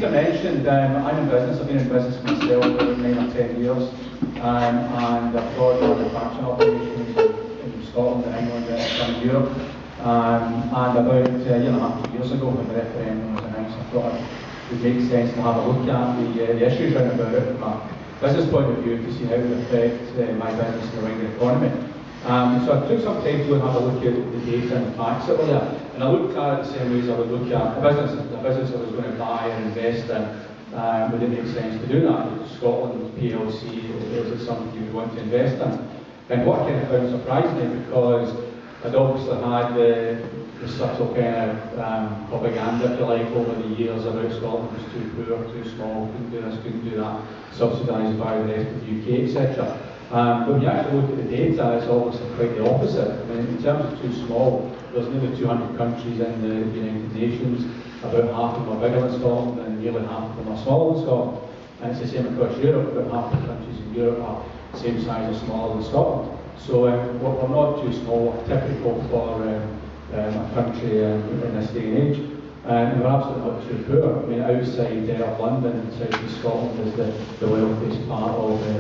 Peter mentioned, I'm in business. I've been in business myself for 9 or 10 years, and I've got manufacturing operations in Scotland and England and some Europe. And about a year and a half, 2 years ago, when the referendum was announced, I thought it would make sense to have a look at the issues around about it from a business point of view to see how it would affect my business and the wider economy. So I took some time to have a look at the data and the facts that were there, and I looked at it the same way as I would look at a business I was going to buy and invest in. Would it make sense to do that? Scotland PLC, is it something you would want to invest in? And what kind of found surprised me, because I'd obviously had the subtle kind of propaganda, if you like, over the years about Scotland was too poor, too small, couldn't do this, couldn't do that, subsidised by the rest of the UK, etc. But when you actually look at the data, it's obviously quite the opposite. I mean, in terms of too small, there's nearly 200 countries in the United Nations, about half of them are bigger than Scotland, and nearly half of them are smaller than Scotland. And it's the same across Europe, about half the countries in Europe are the same size or smaller than Scotland. So we're not too small, we're typical for a country in this day and age. And we're absolutely not too poor. I mean, outside of London and south east Scotland is the wealthiest part of the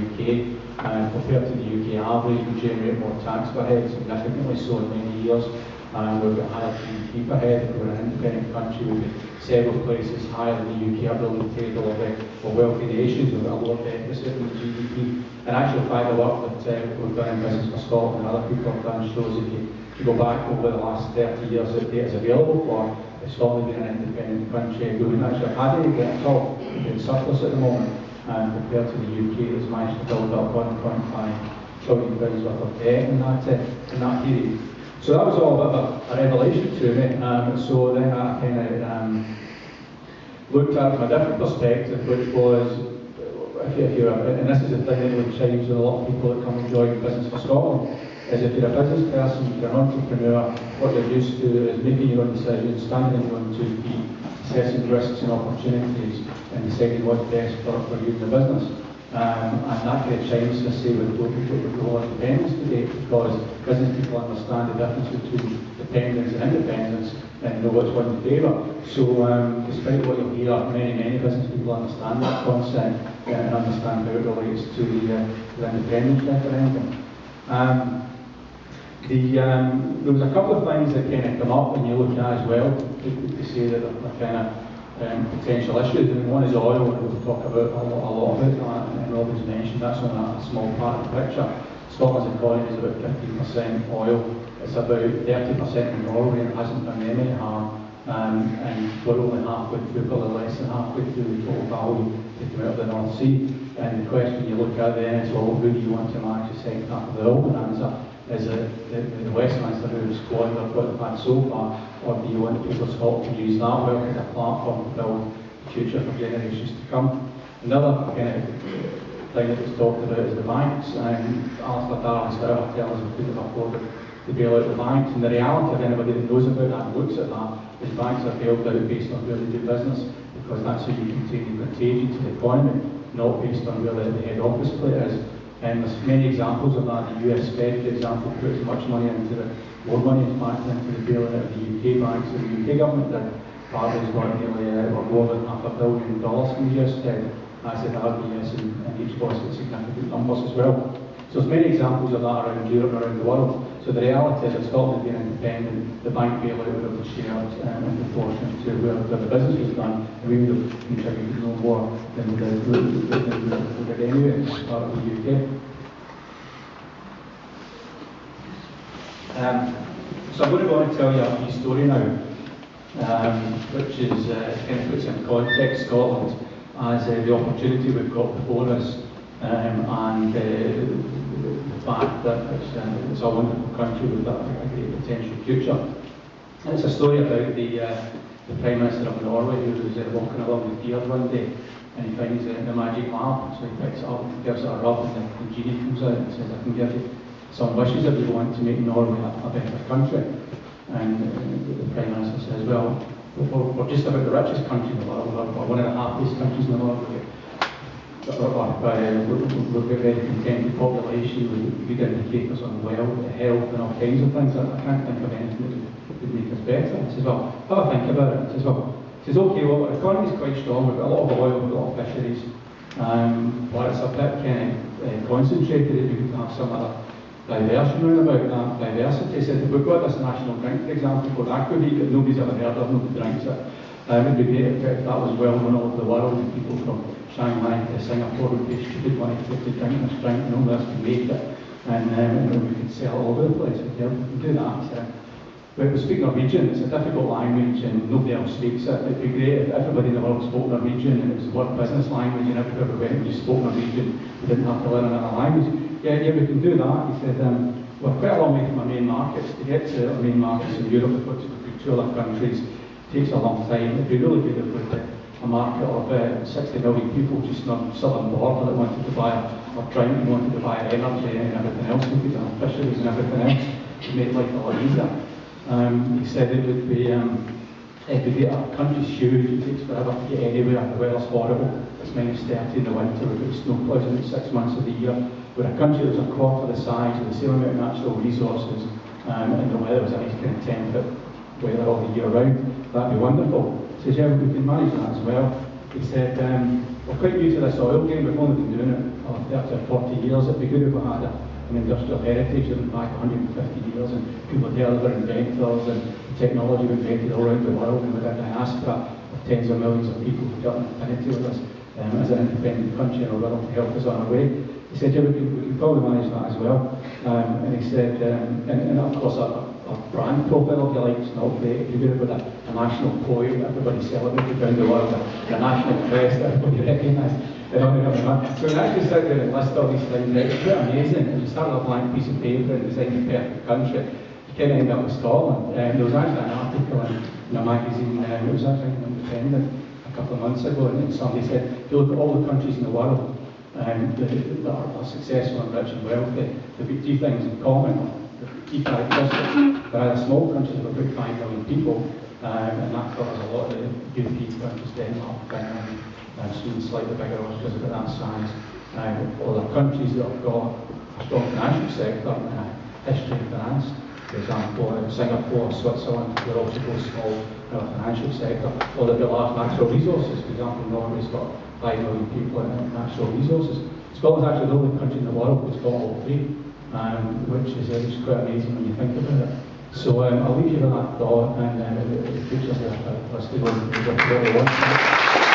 UK. And compared to the UK average, we generate more tax per head, significantly so in many years. And we've got higher GDP per head. We're an independent country. We've got several places higher than the UK up the league table of wealthy nations. We've got a lower deficit in GDP. And actually, the work that we've done in business for Scotland and other people have done shows if you go back over the last 30 years that data is available for Scotland being an independent country, we wouldn't actually have had any debt at all. We're in surplus at the moment, compared to the UK that's managed to build up 1.5 trillion pounds worth of debt in that period. So that was all a bit of a revelation to me. So then I kind of looked at it from a different perspective, which was, if you're, and this is the thing that would change with a lot of people that come and join Business for Scotland, is if you're a business person, if you're an entrepreneur, what you're used to is making your own decisions, standing on your own 2 feet, assessing risks and opportunities, and deciding what's best for you in the business. And that kind of changes, I say, with the whole independence debate, because business people understand the difference between dependence and independence and know which one to favour. So despite what you'll hear, many business people understand that concept and understand how it relates to the independence referendum. There was a couple of things that kind of come up when you look at as well to say that they're kind of potential issues. I mean, one is oil, and we'll talk about a lot of it, and Robin's mentioned that's only a small part of the picture. Scotland's economy is about 15% oil, it's about 30% in Norway, and it hasn't done any harm. And we're only halfway through, probably less than halfway through the total value to come out of the North Sea. And the question you look at then is, well, who do you want to manage the second half of the oil? The answer is the Westminster who has squandered what they've had so far, or do you want people of Scotland to use that wealth as a platform to build the future for generations to come? Another kind of thing that was talked about is the banks, and Alistair Darling's tells us we couldn't have afforded to bail out the banks. And the reality of anybody that knows about that and looks at that is banks are bailed out based on where they do business, because that's how you contain the contagion to the economy, not based on where the head office plate is. And there's many examples of that. The US Fed, for example, put as much money into more money in fact into the bailing out of the UK banks than the UK government did. Barclays got nearly or more than $500 billion from the US Fed, as did RBS, and each was at significant numbers as well. So there's many examples of that around Europe and around the world. So the reality is that Scotland being independent, the bank bailout would have been shared in proportion to where the business was done, and we would have contributed no more than we did anyway as part of the UK. So I'm going to go on and tell you a wee story now, which is kind of puts in context Scotland as the opportunity we've got before us, and the fact that it's a wonderful country with a great potential future. And it's a story about the Prime Minister of Norway who was walking along the pier one day, and he finds the magic lamp. So he picks it up and gives it a rub, and the genie comes out and says, I can give you some wishes if you want to make Norway a better country. And the Prime Minister says, well, we're just about the richest country in the world, we're one of the happiest countries in the world. We've got a very contented population with good indicators on health and all kinds of things. I can't think of anything that would make us better. He says, well, have a think about it. He says, well, Says, okay, well, our economy is quite strong, we've got a lot of oil, we've got a lot of fisheries, but it's a bit kind of concentrated, if you could have some other diversion around about that diversity. Says, if we've got this national drink, for example, called aquavit that nobody's ever heard of, nobody drinks it. It'd be great if that was well known all over the world, and people from Shanghai to Singapore would pay stupid money to drink this drink, and all this to make it, and we could sell it all over the place. We could do that. But we speak Norwegian, it's a difficult language and nobody else speaks it. It'd be great if everybody in the world spoke Norwegian and it was a work business language and everywhere we went and just spoke Norwegian, we didn't have to learn another language. Yeah, we can do that. He said, we're quite a long way from our main markets. To get to our main markets in Europe, we've got to go through 2 other countries. It takes a long time. It'd be really good if we had a market of 60 million people just on the southern border that wanted to buy our drink and wanted to buy our energy and everything else. We could have fisheries and everything else to make life a lot easier. He said it would be our country's huge, it takes forever to get anywhere, the weather's horrible, it's -30 in the winter, we've got snowplows in it 6 months of the year. We're a country that was a quarter the size with the same amount of natural resources, and the weather was a nice kind of temperate weather all the year round. That'd be wonderful. He says, yeah, we can manage that as well. He said, we're quite new to this oil game, we've only been doing it for 30 or 40 years, it'd be good if we had an industrial heritage that went back 150 years and people there were inventors and technology was invented all around the world, and we had a diaspora of tens of millions of people who got an affinity with us as an independent country and are willing to help us on our way. He said, yeah, we can probably manage that as well. And he said, and of course our brand profile, if you like, is not great. If you do it with a national poem that everybody celebrated around the world, a national crest that everybody recognised. So we actually sit there and list all these things, it's quite amazing. And you start on a blank piece of paper and design the perfect country, you kind of end up with Scotland. There was actually an article in a magazine, it was actually Independent a couple of months ago, and somebody said, if you look at all the countries in the world that are successful and rich and wealthy, they've got 2 things in common, key characteristics. They're either small countries with about 5 million people, and that covers a lot of the European countries, Denmark, Finland, Sweden slightly bigger because of that size. Other countries that have got a strong financial sector and a history of finance, for example, Singapore, Switzerland, they're also both small in our financial sector. Or they've got large natural resources, for example, Norway's got 5 million people in natural resources. Scotland's actually the only country in the world that's got all 3, which is quite amazing when you think about it. So I'll leave you with that thought, and the future's there for us to go and do what we want.